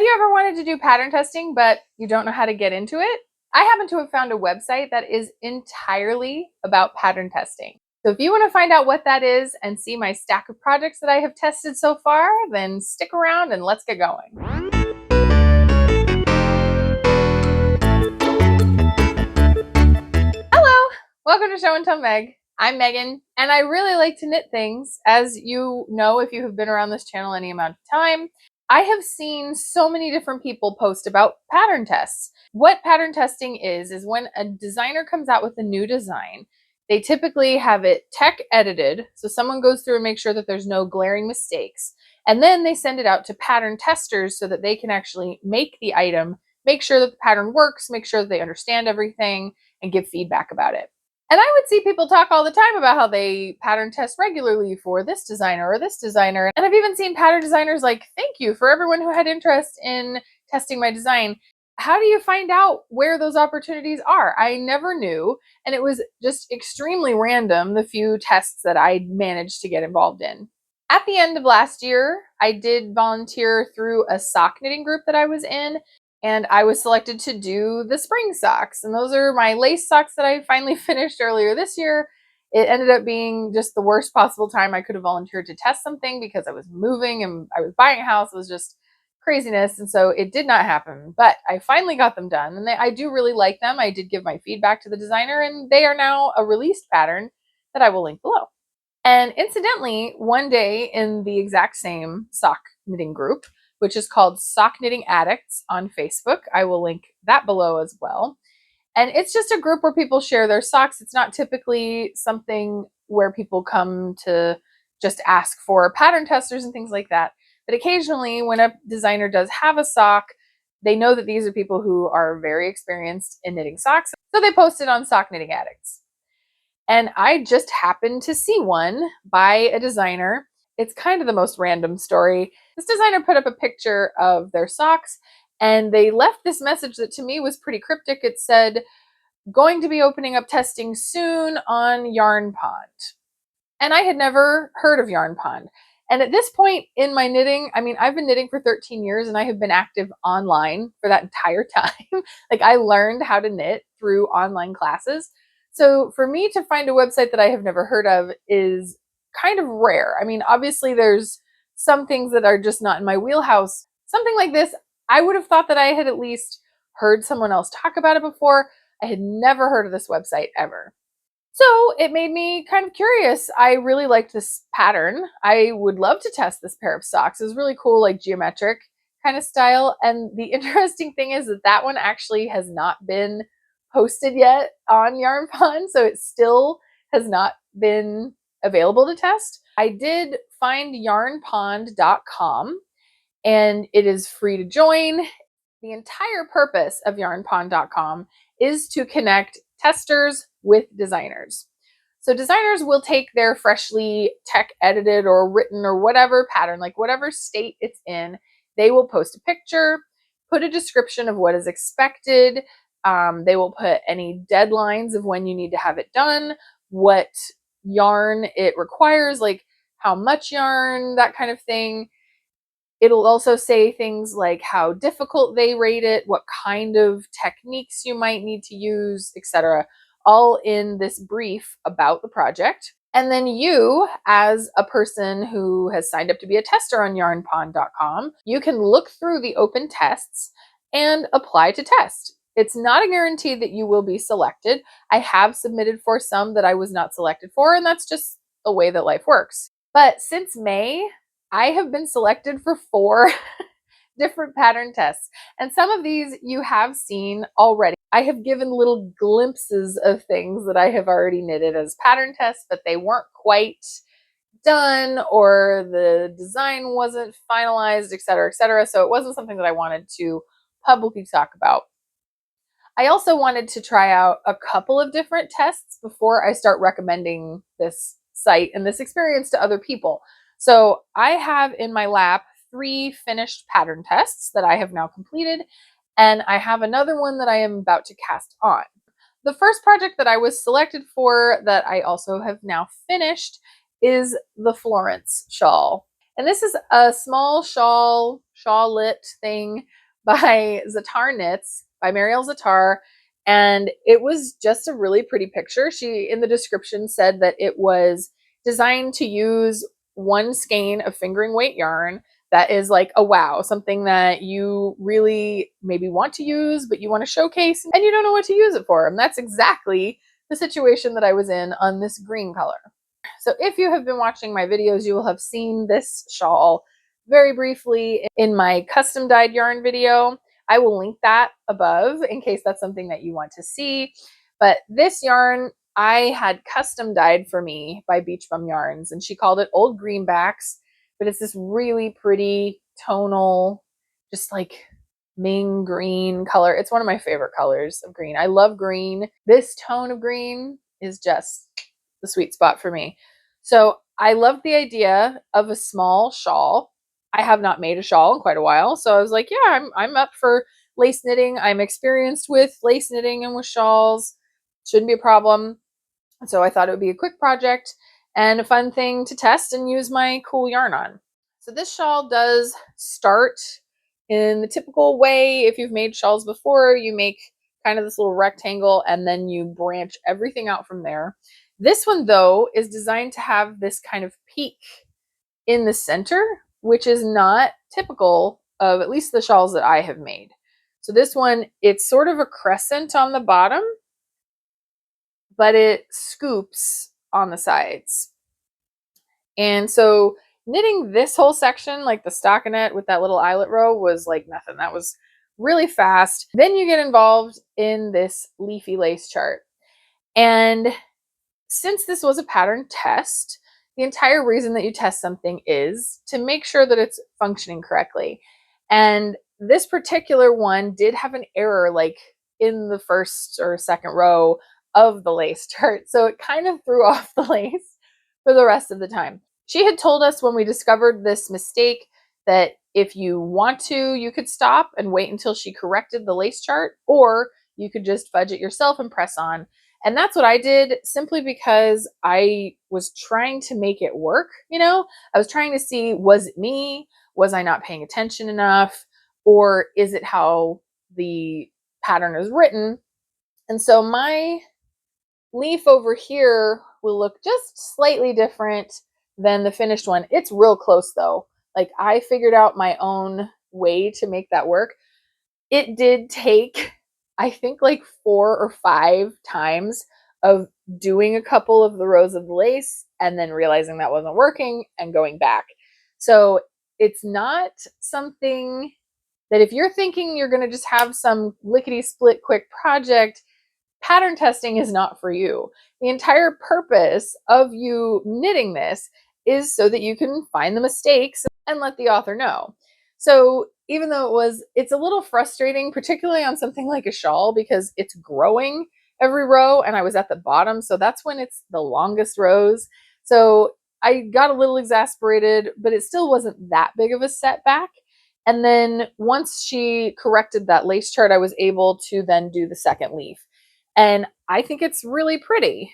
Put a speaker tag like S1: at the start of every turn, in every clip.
S1: you ever wanted to do pattern testing, but you don't know how to get into it? I happen to have found a website that is entirely about pattern testing. So if you want to find out what that is and see my stack of projects that I have tested so far, then stick around and let's get going. Hello, welcome to Show and Tell Meg. I'm Megan, and I really like to knit things. As you know, if you have been around this channel any amount of time, I have seen so many different people post about pattern tests. What pattern testing is when a designer comes out with a new design, they typically have it tech edited. So someone goes through and makes sure that there's no glaring mistakes. And then they send it out to pattern testers so that they can actually make the item, make sure that the pattern works, make sure that they understand everything, and give feedback about it. And I would see people talk all the time about how they pattern test regularly for this designer or this designer. And I've even seen pattern designers like, thank you for everyone who had interest in testing my design. How do you find out where those opportunities are? I never knew. And it was just extremely random, the few tests that I managed to get involved in. At the end of last year, I did volunteer through a sock knitting group that I was in. And I was selected to do the spring socks. And those are my lace socks that I finally finished earlier this year. It ended up being just the worst possible time I could have volunteered to test something because I was moving and I was buying a house. It was just craziness. And so it did not happen, but I finally got them done. And I do really like them. I did give my feedback to the designer and they are now a released pattern that I will link below. And incidentally, one day in the exact same sock knitting group, which is called Sock Knitting Addicts on Facebook. I will link that below as well. And it's just a group where people share their socks. It's not typically something where people come to just ask for pattern testers and things like that. But occasionally, when a designer does have a sock, they know that these are people who are very experienced in knitting socks. So they post it on Sock Knitting Addicts. And I just happened to see one by a designer. It's kind of the most random story. This designer put up a picture of their socks and they left this message that to me was pretty cryptic. It said, going to be opening up testing soon on Yarn Pond. And I had never heard of Yarn Pond. And at this point in my knitting, I mean, I've been knitting for 13 years and I have been active online for that entire time. Like I learned how to knit through online classes. So for me to find a website that I have never heard of is kind of rare. I mean, obviously there's some things that are just not in my wheelhouse. Something like this, I would have thought that I had at least heard someone else talk about it before. I had never heard of this website ever. So it made me kind of curious. I really liked this pattern. I would love to test this pair of socks. It was really cool, like geometric kind of style. And the interesting thing is that that one actually has not been posted yet on Yarn Pond, so it still has not been available to test. I did find yarnpond.com and it is free to join. The entire purpose of yarnpond.com is to connect testers with designers. So designers will take their freshly tech edited or written or whatever pattern, like whatever state it's in, they will post a picture, put a description of what is expected. They will put any deadlines of when you need to have it done, what yarn it requires, like how much yarn, that kind of thing. It'll also say things like how difficult they rate it, what kind of techniques you might need to use, etc., all in this brief about the project. And then you, as a person who has signed up to be a tester on yarnpond.com, you can look through the open tests and apply to test. It's not a guarantee that you will be selected. I have submitted for some that I was not selected for, and that's just the way that life works. But since May, I have been selected for 4 different pattern tests. And some of these you have seen already. I have given little glimpses of things that I have already knitted as pattern tests, but they weren't quite done or the design wasn't finalized, etc., etc. So it wasn't something that I wanted to publicly talk about. I also wanted to try out a couple of different tests before I start recommending this site and this experience to other people. So I have in my lap 3 finished pattern tests that I have now completed, and I have another one that I am about to cast on. The first project that I was selected for that I also have now finished is the Florence shawl. And this is a small shawlet thing by Zatar Knits, by Marielle Zatar. And it was just a really pretty picture. She, in the description, said that it was designed to use one skein of fingering weight yarn that is like a wow, something that you really maybe want to use, but you want to showcase and you don't know what to use it for. And that's exactly the situation that I was in on this green color. So if you have been watching my videos, you will have seen this shawl very briefly in my custom dyed yarn video. I will link that above in case that's something that you want to see. But this yarn I had custom dyed for me by Beach Bum Yarns, and she called it Old Greenbacks, but it's this really pretty tonal, just like Ming green color. It's one of my favorite colors of green. I love green. This tone of green is just the sweet spot for me. So I love the idea of a small shawl. I have not made a shawl in quite a while, so I was like, yeah, I'm up for lace knitting. I'm experienced with lace knitting and with shawls. Shouldn't be a problem. So I thought it would be a quick project and a fun thing to test and use my cool yarn on. So this shawl does start in the typical way. If you've made shawls before, you make kind of this little rectangle and then you branch everything out from there. This one, though, is designed to have this kind of peak in the center, which is not typical of at least the shawls that I have made. So this one, it's sort of a crescent on the bottom, but it scoops on the sides. And so knitting this whole section, like the stockinette with that little eyelet row, was like nothing. That was really fast. Then you get involved in this leafy lace chart. And since this was a pattern test, the entire reason that you test something is to make sure that it's functioning correctly. And this particular one did have an error like in the first or second row of the lace chart. So it kind of threw off the lace for the rest of the time. She had told us when we discovered this mistake that if you want to, you could stop and wait until she corrected the lace chart, or you could just fudge it yourself and press on. And that's what I did, simply because I was trying to make it work. I was trying to see, was it me? Was I not paying attention enough? Or is it how the pattern is written? And so my leaf over here will look just slightly different than the finished one. It's real close though. Like, I figured out my own way to make that work. It did take, I think, like 4 or 5 times of doing a couple of the rows of the lace and then realizing that wasn't working and going back. So it's not something that, if you're thinking you're going to just have some lickety split quick project, pattern testing is not for you. The entire purpose of you knitting this is so that you can find the mistakes and let the author know. So even though it's a little frustrating, particularly on something like a shawl, because it's growing every row and I was at the bottom. So that's when it's the longest rows. So I got a little exasperated, but it still wasn't that big of a setback. And then once she corrected that lace chart, I was able to then do the second leaf. And I think it's really pretty.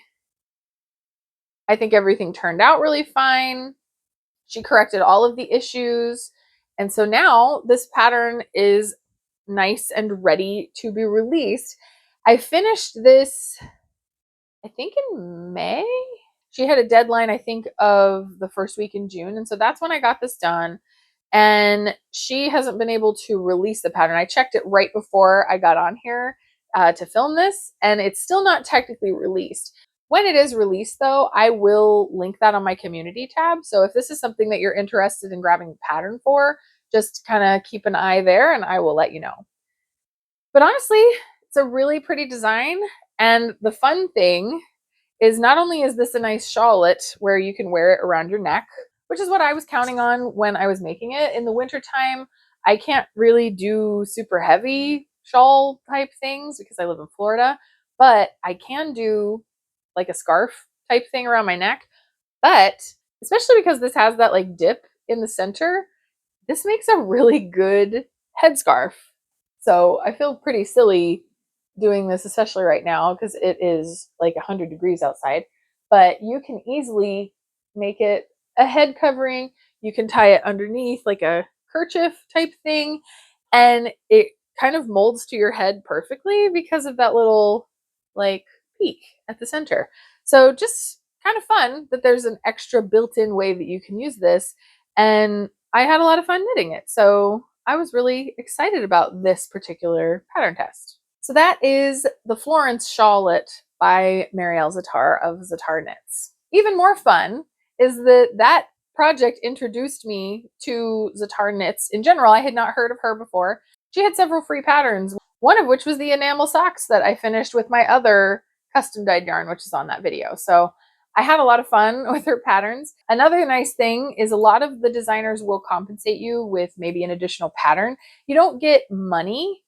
S1: I think everything turned out really fine. She corrected all of the issues. And so now this pattern is nice and ready to be released. I finished this, I think, in May. She had a deadline, I think, of the first week in June. And so that's when I got this done. And she hasn't been able to release the pattern. I checked it right before I got on here to film this, and it's still not technically released. When it is released, though, I will link that on my community tab. So if this is something that you're interested in grabbing a pattern for, just kind of keep an eye there and I will let you know. But honestly, it's a really pretty design. And the fun thing is, not only is this a nice shawlet where you can wear it around your neck, which is what I was counting on when I was making it. In the wintertime, I can't really do super heavy shawl type things because I live in Florida, but I can do like a scarf type thing around my neck. But especially because this has that like dip in the center, this makes a really good headscarf. So I feel pretty silly doing this, especially right now because it is like 100 degrees outside. But you can easily make it a head covering. You can tie it underneath like a kerchief type thing, and it kind of molds to your head perfectly because of that little like peak at the center. So just kind of fun that there's an extra built-in way that you can use this, and I had a lot of fun knitting it. So I was really excited about this particular pattern test. So that is the Florence Shawlet by Marielle Zatar of Zatar Knits. Even more fun is that that project introduced me to Zatar Knits in general. I had not heard of her before. She had several free patterns, one of which was the enamel socks that I finished with my other custom dyed yarn, which is on that video. So I had a lot of fun with her patterns. Another nice thing is a lot of the designers will compensate you with maybe an additional pattern. You don't get money.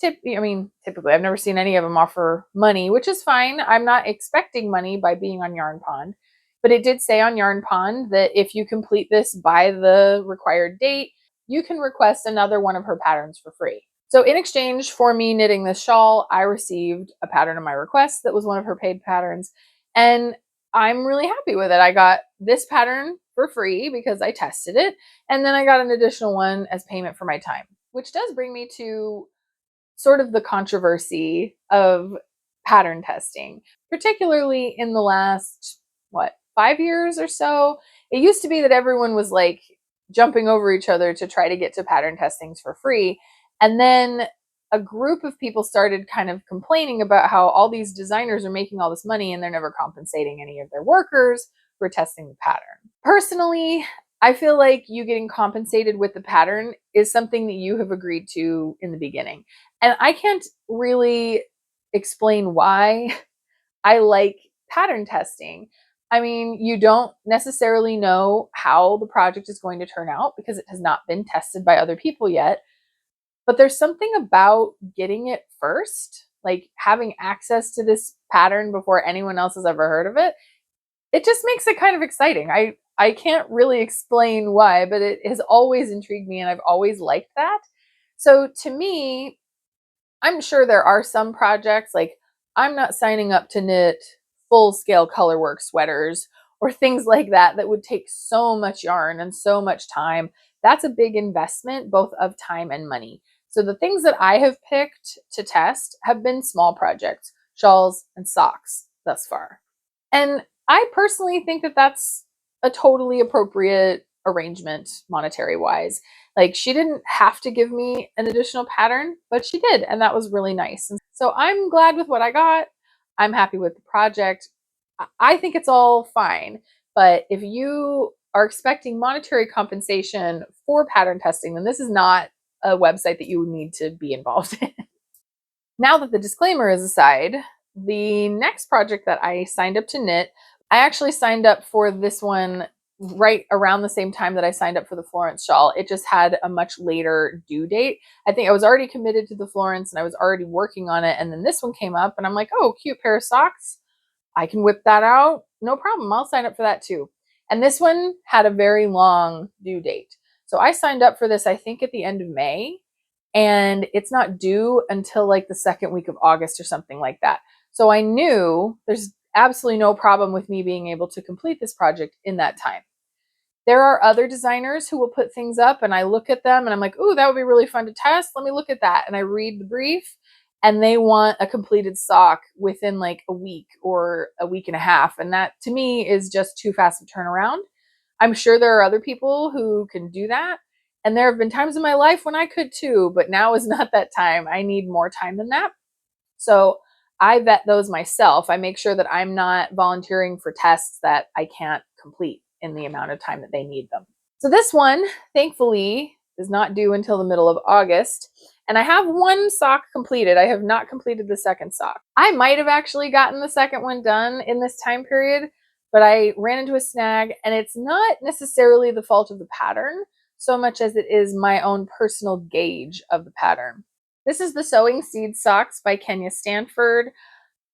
S1: Typically, I've never seen any of them offer money, which is fine. I'm not expecting money by being on Yarn Pond, but it did say on Yarn Pond that if you complete this by the required date, you can request another one of her patterns for free. So in exchange for me knitting this shawl, I received a pattern of my request that was one of her paid patterns, and I'm really happy with it. I got this pattern for free because I tested it, and then I got an additional one as payment for my time, which does bring me to sort of the controversy of pattern testing, particularly in the last, 5 years or so. It used to be that everyone was like jumping over each other to try to get to pattern testings for free. And then a group of people started kind of complaining about how all these designers are making all this money and they're never compensating any of their workers for testing the pattern. Personally, I feel like you getting compensated with the pattern is something that you have agreed to in the beginning. And I can't really explain why I like pattern testing. I mean, you don't necessarily know how the project is going to turn out because it has not been tested by other people yet. But there's something about getting it first, like having access to this pattern before anyone else has ever heard of it. It just makes it kind of exciting. I can't really explain why, but it has always intrigued me and I've always liked that. So to me, I'm sure there are some projects, like I'm not signing up to knit full scale colorwork sweaters or things like that that would take so much yarn and so much time. That's a big investment, both of time and money. So the things that I have picked to test have been small projects, shawls and socks thus far. And I personally think that that's a totally appropriate arrangement monetary wise. Like she didn't have to give me an additional pattern, but she did. And that was really nice. And so I'm glad with what I got. I'm happy with the project. I think it's all fine. But if you are expecting monetary compensation for pattern testing, then this is not a website that you need to be involved in. Now that the disclaimer is aside, the next project that I signed up to knit, I actually signed up for this one right around the same time that I signed up for the Florence shawl. It just had a much later due date. I think I was already committed to the Florence and I was already working on it. And then this one came up and I'm like, oh, cute pair of socks. I can whip that out. No problem. I'll sign up for that too. And this one had a very long due date. So I signed up for this, I think at the end of May, and it's not due until like the second week of August or something like that. So I knew there's absolutely no problem with me being able to complete this project in that time. There are other designers who will put things up and I look at them and I'm like, ooh, that would be really fun to test. Let me look at that. And I read the brief and they want a completed sock within like a week or a week and a half. And that to me is just too fast to turn around. I'm sure there are other people who can do that. And there have been times in my life when I could too, but now is not that time. I need more time than that. So I vet those myself. I make sure that I'm not volunteering for tests that I can't complete in the amount of time that they need them. So this one, thankfully, is not due until the middle of August. And I have one sock completed. I have not completed the second sock. I might have actually gotten the second one done in this time period, but I ran into a snag, and it's not necessarily the fault of the pattern so much as it is my own personal gauge of the pattern. This is the Sewing Seed Socks by Kenya Stanford.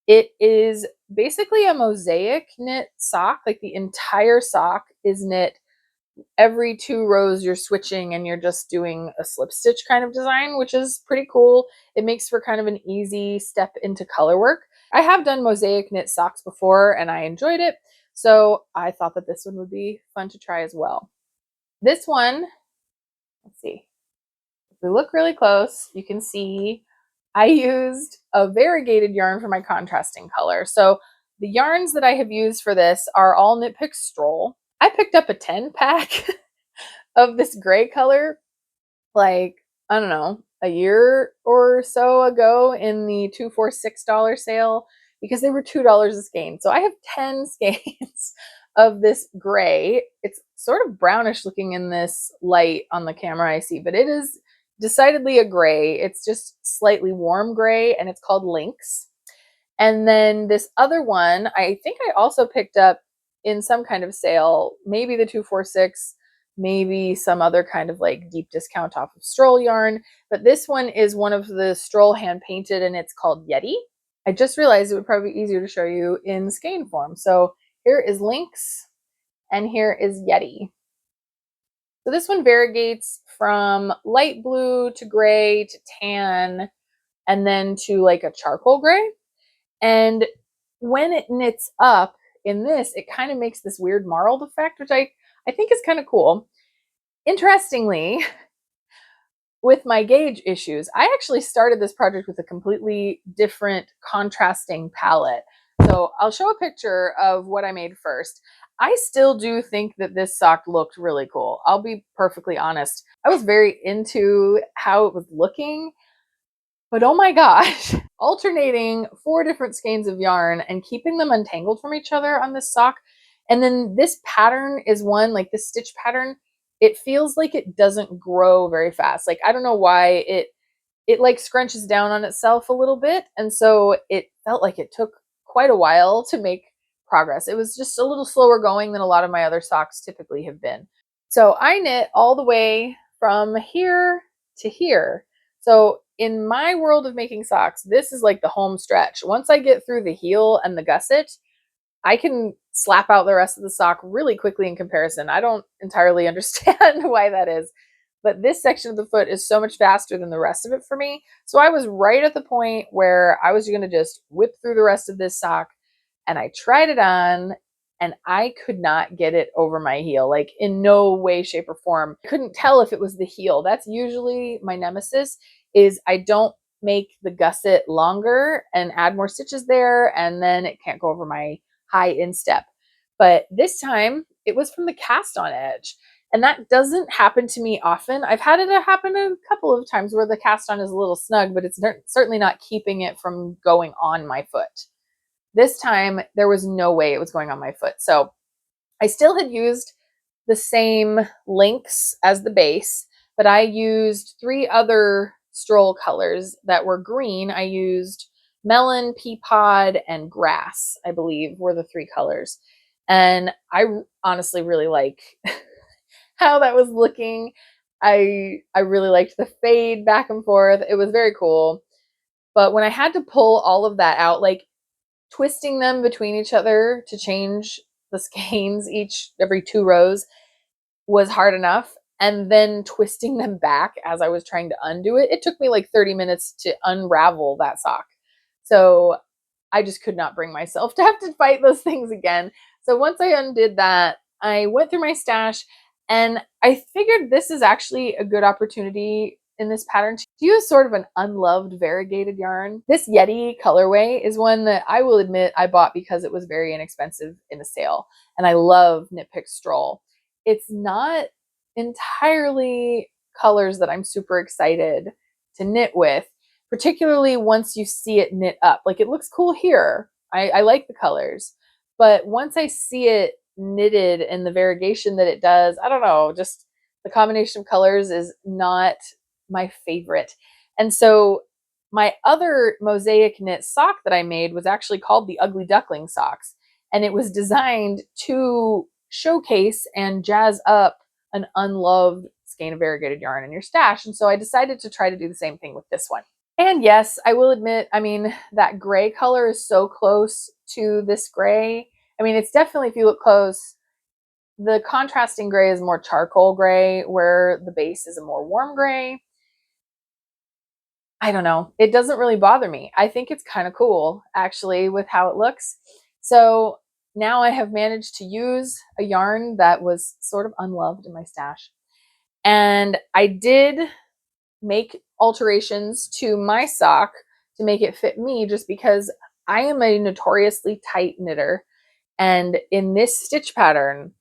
S1: It is basically a mosaic knit sock. Like the entire sock is knit. Every 2 rows you're switching and you're just doing a slip stitch kind of design, which is pretty cool. It makes for kind of an easy step into color work. I have done mosaic knit socks before and I enjoyed it, so I thought that this one would be fun to try as well. This one, let's see, if we look really close, you can see I used a variegated yarn for my contrasting color. So the yarns that I have used for this are all Knit Pick Stroll. I picked up a 10 pack of this gray color, like, I don't know, a year or so ago in the $2 for $6 sale because they were $2 a skein. So I have 10 skeins of this gray. It's sort of brownish looking in this light on the camera I see, but it is decidedly a gray. It's just slightly warm gray and it's called Lynx. And then this other one, I think I also picked up in some kind of sale, maybe the 246, maybe some other kind of like deep discount off of Stroll yarn. But this one is one of the Stroll hand painted and it's called Yeti. I just realized it would probably be easier to show you in skein form. So here is Lynx and here is Yeti. So this one variegates from light blue to gray to tan and then to like a charcoal gray. And when it knits up in this, it kind of makes this weird marled effect, which I think is kind of cool. Interestingly, with my gauge issues, I actually started this project with a completely different contrasting palette. So I'll show a picture of what I made first. I still do think that this sock looked really cool. I'll be perfectly honest. I was very into how it was looking, but oh my gosh, alternating 4 different skeins of yarn and keeping them untangled from each other on this sock. And then this pattern is one, like this stitch pattern, it feels like it doesn't grow very fast. Like, I don't know why it like scrunches down on itself a little bit. And so it felt like it took quite a while to make progress. It was just a little slower going than a lot of my other socks typically have been. So I knit all the way from here to here. So in my world of making socks, this is like the home stretch. Once I get through the heel and the gusset, I can slap out the rest of the sock really quickly in comparison. I don't entirely understand why that is, but this section of the foot is so much faster than the rest of it for me. So I was right at the point where I was going to just whip through the rest of this sock, and I tried it on and I could not get it over my heel, like in no way, shape, or form. I couldn't tell if it was the heel. That's usually my nemesis, is I don't make the gusset longer and add more stitches there, and then it can't go over my high instep. But this time it was from the cast on edge. And that doesn't happen to me often. I've had it happen a couple of times where the cast on is a little snug, but it's certainly not keeping it from going on my foot. This time there was no way it was going on my foot. So I still had used the same links as the base, but I used 3 other Stroll colors that were green. I used melon, pea pod, and grass, I believe were the 3 colors. And I honestly really like how that was looking. I really liked the fade back and forth. It was very cool. But when I had to pull all of that out, like twisting them between each other to change the skeins every 2 rows was hard enough. And then twisting them back as I was trying to undo it, it took me like 30 minutes to unravel that sock. So I just could not bring myself to have to fight those things again. So once I undid that, I went through my stash and I figured this is actually a good opportunity in this pattern to use sort of an unloved variegated yarn. This Yeti colorway is one that I will admit I bought because it was very inexpensive in a sale. And I love Knit Pick Stroll. It's not entirely colors that I'm super excited to knit with, particularly once you see it knit up. Like, it looks cool here. I like the colors, but once I see it knitted in the variegation that it does, I don't know, just the combination of colors is not my favorite. And so my other mosaic knit sock that I made was actually called the Ugly Duckling Socks. And it was designed to showcase and jazz up an unloved skein of variegated yarn in your stash. And so I decided to try to do the same thing with this one. And yes, I will admit, I mean, that gray color is so close to this gray. I mean, it's definitely, if you look close, the contrasting gray is more charcoal gray, where the base is a more warm gray. I don't know. It doesn't really bother me. I think it's kind of cool, actually, with how it looks. So now I have managed to use a yarn that was sort of unloved in my stash. And I did make alterations to my sock to make it fit me, just because I am a notoriously tight knitter. And in this stitch pattern,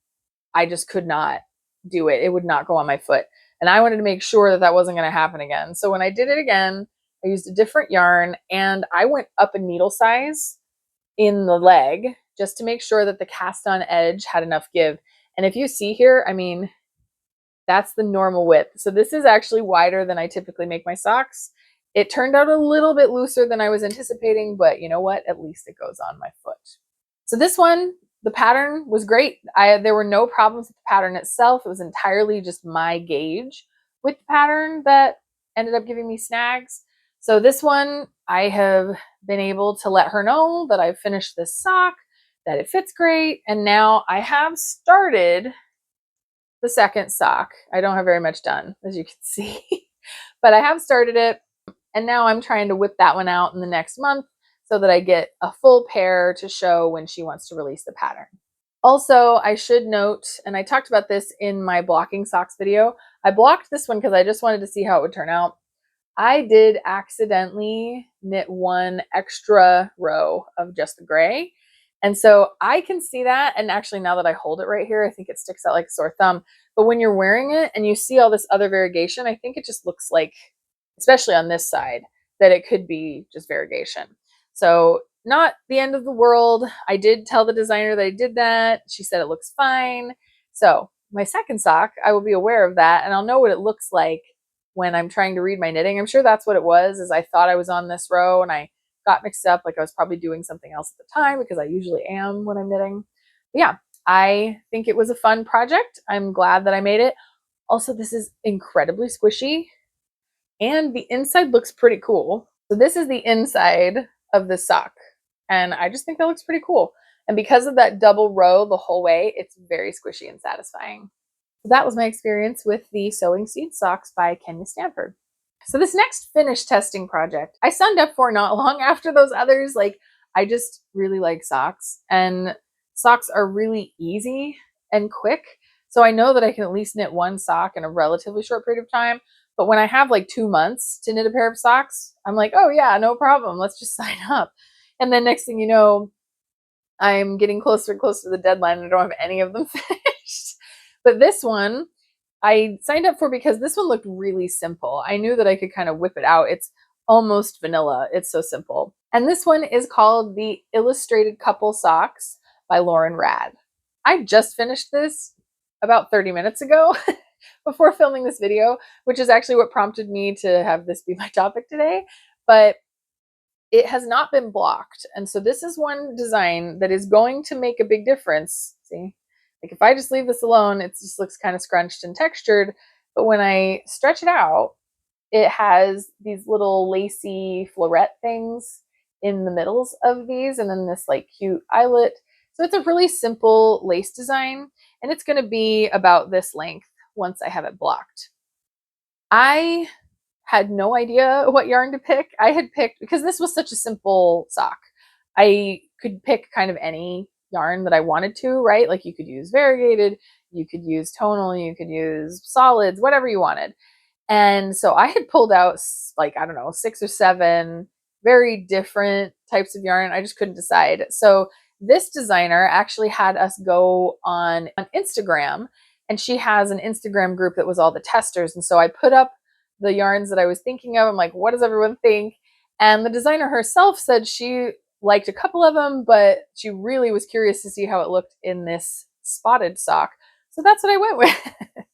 S1: I just could not do it. It would not go on my foot. And I wanted to make sure that that wasn't going to happen again. So when I did it again, I used a different yarn and I went up a needle size in the leg just to make sure that the cast on edge had enough give. And if you see here, I mean, that's the normal width. So this is actually wider than I typically make my socks. It turned out a little bit looser than I was anticipating, but you know what? At least it goes on my foot. So this one, the pattern was great. There were no problems with the pattern itself. It was entirely just my gauge with the pattern that ended up giving me snags. So this one, I have been able to let her know that I've finished this sock, that it fits great, and now I have started the second sock. I don't have very much done, as you can see, but I have started it, and now I'm trying to whip that one out in the next month so that I get a full pair to show when she wants to release the pattern. Also, I should note, and I talked about this in my blocking socks video, I blocked this one because I just wanted to see how it would turn out. I did accidentally knit one extra row of just the gray. And so I can see that. And actually, now that I hold it right here, I think it sticks out like a sore thumb. But when you're wearing it and you see all this other variegation, I think it just looks like, especially on this side, that it could be just variegation. So not the end of the world. I did tell the designer that I did that. She said it looks fine. So my second sock, I will be aware of that and I'll know what it looks like when I'm trying to read my knitting. I'm sure that's what it was, is I thought I was on this row and I got mixed up, like I was probably doing something else at the time, because I usually am when I'm knitting. But yeah, I think it was a fun project. I'm glad that I made it. Also, this is incredibly squishy and the inside looks pretty cool. So this is the inside of the sock and I just think that looks pretty cool. And because of that double row the whole way, it's very squishy and satisfying. So that was my experience with the Sewing Seed Socks by Kenya Stanford. So this next finish testing project, I signed up for not long after those others. Like, I just really like socks, and socks are really easy and quick. So I know that I can at least knit one sock in a relatively short period of time. But when I have like 2 months to knit a pair of socks, I'm like, oh yeah, no problem. Let's just sign up. And then next thing you know, I'm getting closer and closer to the deadline and I don't have any of them finished. But this one, I signed up for because this one looked really simple. I knew that I could kind of whip it out. It's almost vanilla. It's so simple. And this one is called the Illustrated Couple Socks by Lauren Rad. I just finished this about 30 minutes ago before filming this video, which is actually what prompted me to have this be my topic today. But it has not been blocked. And so this is one design that is going to make a big difference. See? Like if I just leave this alone, it just looks kind of scrunched and textured. But when I stretch it out, it has these little lacy floret things in the middles of these, and then this like cute eyelet. So it's a really simple lace design, and it's going to be about this length once I have it blocked. I had no idea what yarn to pick. I had picked, because this was such a simple sock, I could pick kind of any yarn that I wanted to, right? Like you could use variegated, you could use tonal, you could use solids, whatever you wanted. And so I had pulled out like, I don't know, 6 or 7 very different types of yarn. I just couldn't decide. So this designer actually had us go on Instagram, and she has an Instagram group that was all the testers. And so I put up the yarns that I was thinking of. I'm like, what does everyone think? And the designer herself said she liked a couple of them, but she really was curious to see how it looked in this spotted sock. So that's what I went with,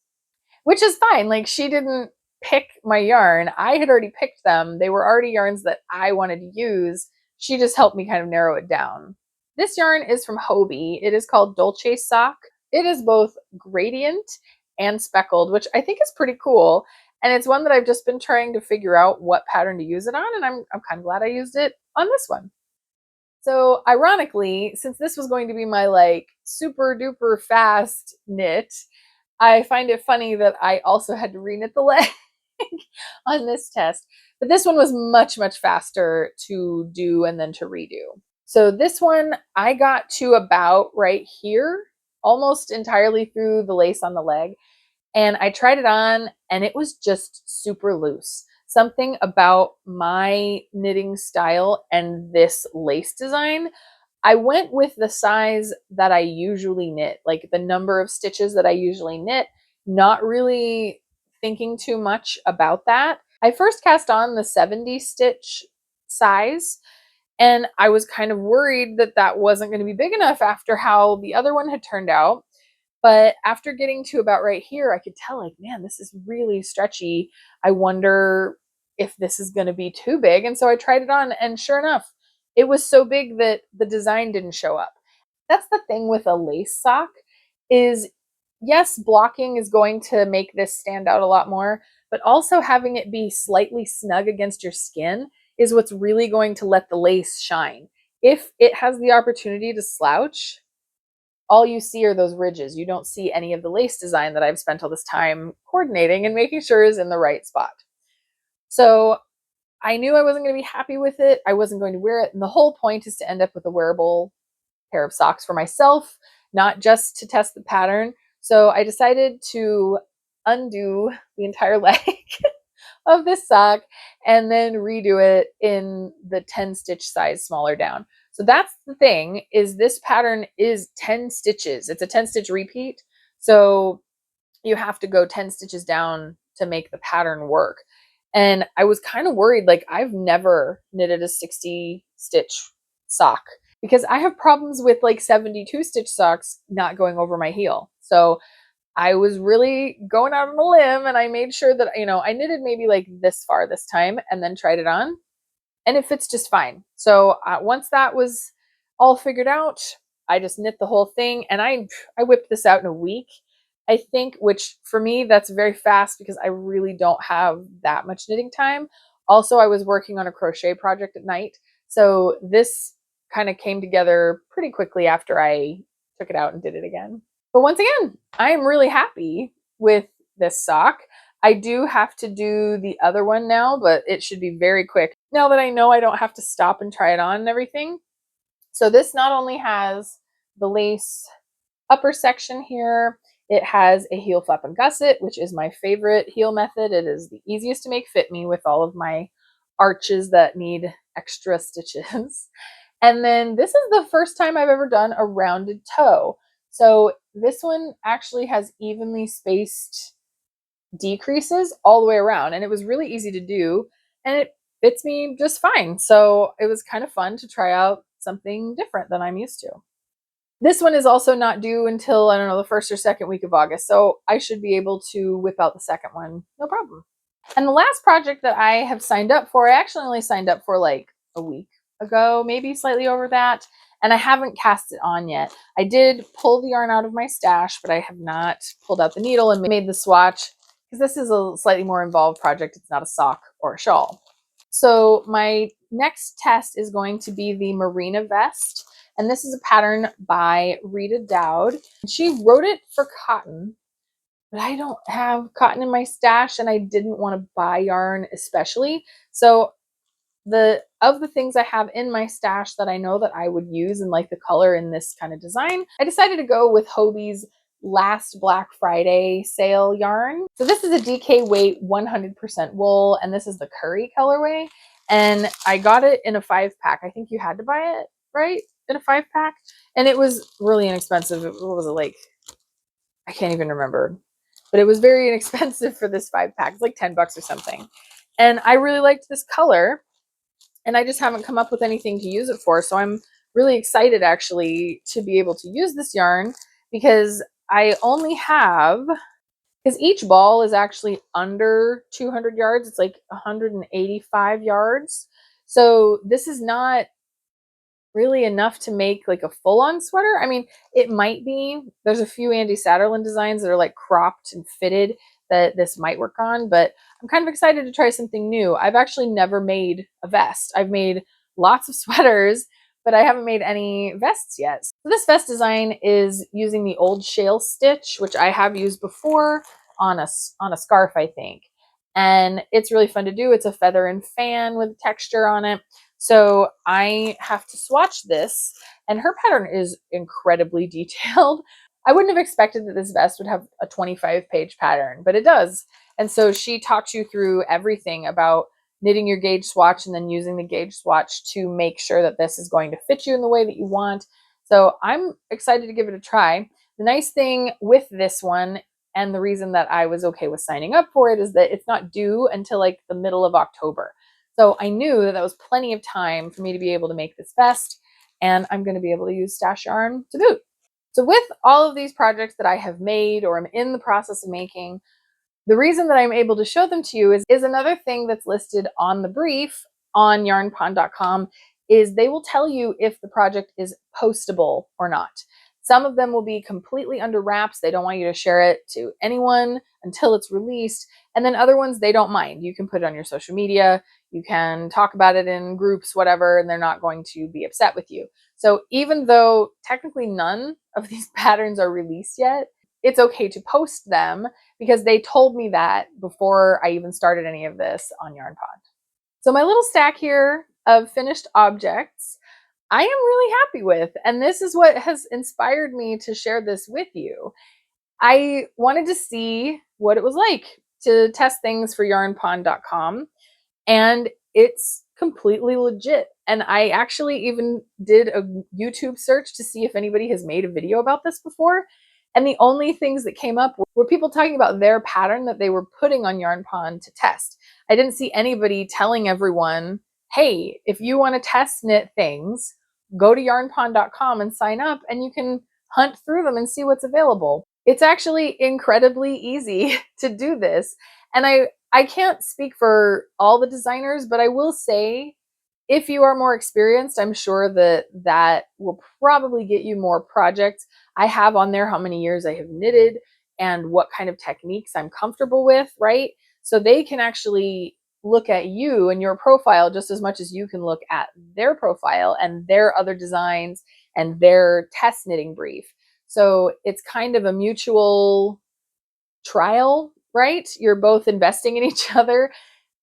S1: which is fine. Like, she didn't pick my yarn. I had already picked them. They were already yarns that I wanted to use. She just helped me kind of narrow it down. This yarn is from Hobie. It is called Dolce Sock. It is both gradient and speckled, which I think is pretty cool. And it's one that I've just been trying to figure out what pattern to use it on, and I'm kind of glad I used it on this one. So ironically, since this was going to be my like super duper fast knit, I find it funny that I also had to reknit the leg on this test. But this one was much, much faster to do and then to redo. So this one, I got to about right here, almost entirely through the lace on the leg. and I tried it on and it was just super loose. Something about my knitting style and this lace design, I went with the size that I usually knit, like the number of stitches that I usually knit, not really thinking too much about that. I first cast on the 70 stitch size, and I was kind of worried that that wasn't going to be big enough after how the other one had turned out. But after getting to about right here, I could tell, like, man, this is really stretchy. I wonder if this is going to be too big. And so I tried it on, and sure enough, it was so big that the design didn't show up. That's the thing with a lace sock is, yes, blocking is going to make this stand out a lot more, but also having it be slightly snug against your skin is what's really going to let the lace shine. If it has the opportunity to slouch, all you see are those ridges. You don't see any of the lace design that I've spent all this time coordinating and making sure is in the right spot. So I knew I wasn't going to be happy with it. I wasn't going to wear it. And the whole point is to end up with a wearable pair of socks for myself, not just to test the pattern. So I decided to undo the entire leg of this sock and then redo it in the 10 stitch size smaller down. So that's the thing, is this pattern is 10 stitches. It's a 10 stitch repeat. So you have to go 10 stitches down to make the pattern work. And I was kind of worried, like I've never knitted a 60 stitch sock because I have problems with like 72 stitch socks not going over my heel. So I was really going out on a limb, and I made sure that, I knitted maybe like this far this time and then tried it on, and it fits just fine. So once that was all figured out, I just knit the whole thing, and I whipped this out in a week, I think, which for me, that's very fast because I really don't have that much knitting time. Also, I was working on a crochet project at night. So this kind of came together pretty quickly after I took it out and did it again. But once again, I am really happy with this sock. I do have to do the other one now, but it should be very quick now that I know I don't have to stop and try it on and everything. So this not only has the lace upper section here, it has a heel flap and gusset, which is my favorite heel method. It is the easiest to make fit me with all of my arches that need extra stitches. And then this is the first time I've ever done a rounded toe. So this one actually has evenly spaced decreases all the way around, and it was really easy to do, and it fits me just fine. So it was kind of fun to try out something different than I'm used to. This one is also not due until, I don't know, the first or second week of August, so I should be able to whip out the second one, no problem. And the last project that I have signed up for, I actually only signed up for like a week ago, maybe slightly over that, and I haven't cast it on yet. I did pull the yarn out of my stash, but I have not pulled out the needle and made the swatch because this is a slightly more involved project. It's not a sock or a shawl. So my next test is going to be the Marina vest, and this is a pattern by Rita Dowd. She wrote it for cotton, but I don't have cotton in my stash, and I didn't want to buy yarn especially. So of the things I have in my stash that I know that I would use and like the color in this kind of design, I decided to go with Hobie's last Black Friday sale yarn. So this is a DK weight 100% wool, and this is the curry colorway. And I got it in a 5-pack. I think you had to buy it, right? In a 5-pack. And it was really inexpensive. What was it, like? I can't even remember. But it was very inexpensive for this 5-pack. It's like 10 bucks or something. And I really liked this color, and I just haven't come up with anything to use it for. So I'm really excited actually to be able to use this yarn because I only have, because each ball is actually under 200 yards. It's like 185 yards. So this is not really enough to make like a full-on sweater. I mean, it might be. There's a few Andy Satterlund designs that are like cropped and fitted that this might work on, but I'm kind of excited to try something new. I've actually never made a vest. I've made lots of sweaters, but I haven't made any vests yet. So this vest design is using the old shale stitch, which I have used before on a scarf, I think. And it's really fun to do. It's a feather and fan with texture on it. So I have to swatch this, and her pattern is incredibly detailed. I wouldn't have expected that this vest would have a 25-page pattern, but it does. And so she talks you through everything about knitting your gauge swatch and then using the gauge swatch to make sure that this is going to fit you in the way that you want. So I'm excited to give it a try. The nice thing with this one, and the reason that I was okay with signing up for it, is that it's not due until like the middle of October. So I knew that that was plenty of time for me to be able to make this vest, and I'm going to be able to use stash yarn to boot. So with all of these projects that I have made or am in the process of making, the reason that I'm able to show them to you is another thing that's listed on the brief on yarnpond.com is they will tell you if the project is postable or not. Some of them will be completely under wraps. They don't want you to share it to anyone until it's released. And then other ones, they don't mind. You can put it on your social media. You can talk about it in groups, whatever, and they're not going to be upset with you. So even though technically none of these patterns are released yet, it's okay to post them because they told me that before I even started any of this on YarnPond. So my little stack here of finished objects, I am really happy with, and this is what has inspired me to share this with you. I wanted to see what it was like to test things for yarnpond.com, and it's completely legit. And I actually even did a YouTube search to see if anybody has made a video about this before. And the only things that came up were people talking about their pattern that they were putting on YarnPond to test. I didn't see anybody telling everyone, hey, if you want to test knit things, go to yarnpond.com and sign up and you can hunt through them and see what's available. It's actually incredibly easy to do this. And I can't speak for all the designers, but I will say if you are more experienced, I'm sure that that will probably get you more projects. I have on there how many years I have knitted and what kind of techniques I'm comfortable with, right? So they can actually look at you and your profile just as much as you can look at their profile and their other designs and their test knitting brief. So it's kind of a mutual trial, right? You're both investing in each other.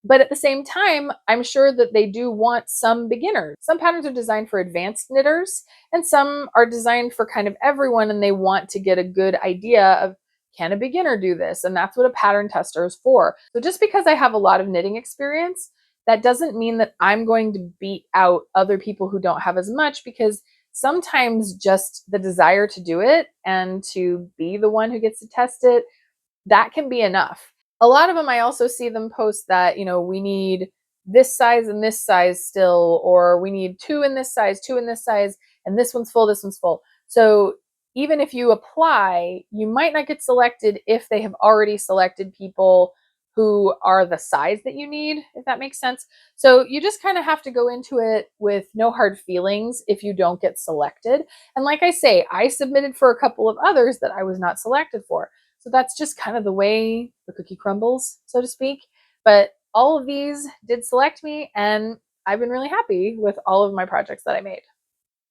S1: But at the same time, I'm sure that they do want some beginners. Some patterns are designed for advanced knitters, and some are designed for kind of everyone, and they want to get a good idea of, can a beginner do this? And that's what a pattern tester is for. So just because I have a lot of knitting experience, that doesn't mean that I'm going to beat out other people who don't have as much, because sometimes just the desire to do it and to be the one who gets to test it, that can be enough. A lot of them, I also see them post that, we need this size and this size still, or we need 2 in this size, 2 in this size, and this one's full, this one's full. So even if you apply, you might not get selected if they have already selected people who are the size that you need, if that makes sense. So you just kind of have to go into it with no hard feelings if you don't get selected. And like I say, I submitted for a couple of others that I was not selected for. So that's just kind of the way the cookie crumbles, so to speak. But all of these did select me, and I've been really happy with all of my projects that I made.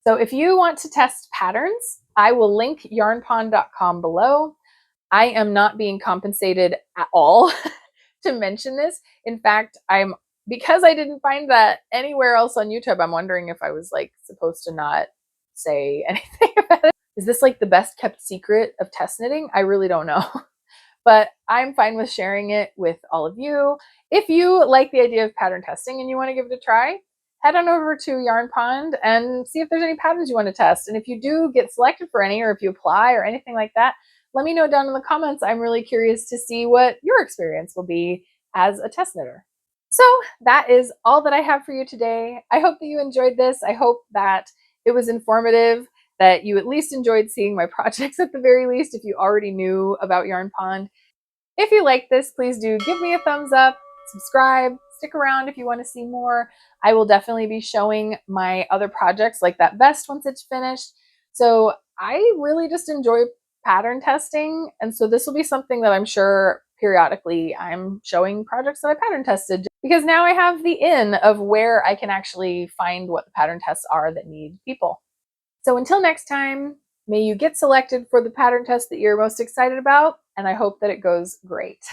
S1: So if you want to test patterns, I will link yarnpond.com below. I am not being compensated at all to mention this. In fact, because I didn't find that anywhere else on YouTube, I'm wondering if I was like supposed to not say anything about it. Is this like the best kept secret of test knitting? I really don't know. But I'm fine with sharing it with all of you. If you like the idea of pattern testing and you want to give it a try, head on over to Yarn Pond and see if there's any patterns you want to test. And if you do get selected for any, or if you apply or anything like that, let me know down in the comments. I'm really curious to see what your experience will be as a test knitter. So that is all that I have for you today. I hope that you enjoyed this. I hope that it was informative, that you at least enjoyed seeing my projects at the very least if you already knew about Yarn Pond. If you like this, please do give me a thumbs up, subscribe, stick around if you want to see more. I will definitely be showing my other projects like that vest once it's finished. So I really just enjoy pattern testing, and so this will be something that I'm sure periodically I'm showing projects that I pattern tested, because now I have the in of where I can actually find what the pattern tests are that need people. So until next time, may you get selected for the pattern test that you're most excited about, and I hope that it goes great.